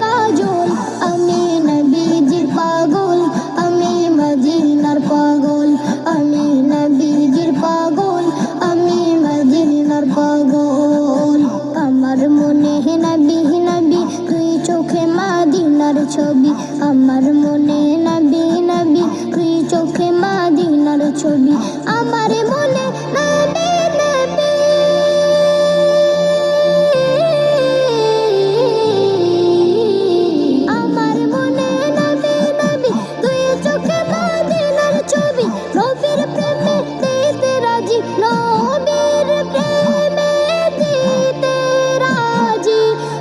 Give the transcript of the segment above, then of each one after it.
কাজল। আমি নবীজির পাগল, আমি মদিনার পাগল। আমি নবীজির পাগল, আমি মদিনার পাগল। আমার মনে নবী নবী, তুই চোখে মদিনার ছবি। আমার মনে নবী নবী, তুই চোখে মদিনার ছবি। আমার মনে নবী নবী, আমার মনে নবী নবী, তুই চোখে মদিনার ছবি। নবীর প্রেমে দিতে রাজি, নবীর প্রেমে দিতে রাজি,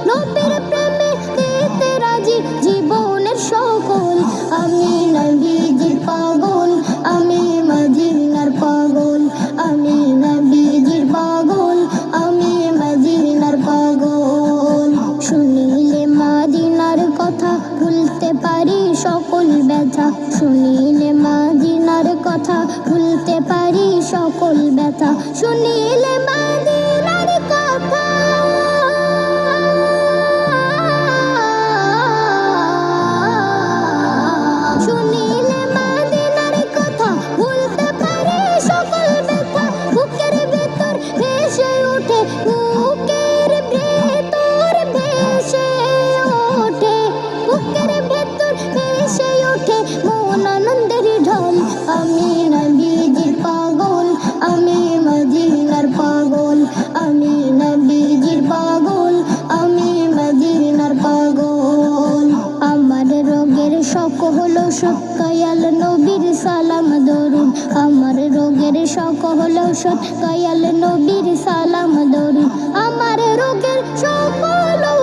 নবীর প্রেমে দিতে রাজি জীবনের সকল। আমি নবীজির পাগল, আমি মদিনার পাগল। আমি নবীজির পাগল, আমি মদিনার পাগল। শুনিলে মদিনার কথা ভুলতে পারি সকল ব্যথা। শুনিলে মদিনার কথা ভুলতে পারি সকল ব্যথা। শুনিলে মদিনার কথা, শুনিলে মদিনার কথা ভুলতে পারি সকল ব্যথা। বুকের ভেতর ভেসে ওঠে, বুকের ভেতর ভেসে ওঠে, বুকের ভেতর ভেসে ওঠে মন আনন্দের ঢল। আমি নবীজির পাগল, আমি মদিনার পাগল। আমি নবীজির পাগল, আমি মদিনার পাগল। আমার রোগের শখ হলো সৎ দয়াল নবীর সালাম দরুদ। আমার রোগের শখ হলো সৎ দয়াল নবীর সালাম দরুদ। আমার রোগের শখ হলো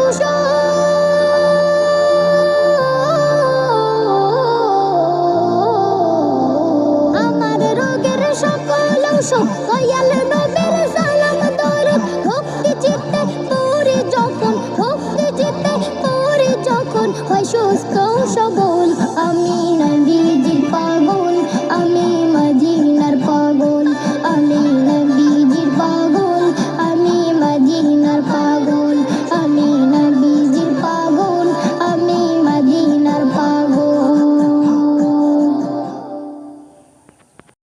আমার রোগের শখ হলো সৎ দয়াল নবীর সালাম দরুদ। ভক্তি চিত্তে পড়ি যখন, ভক্তি চিত্তে পড়ি যখন হয় সুস্থ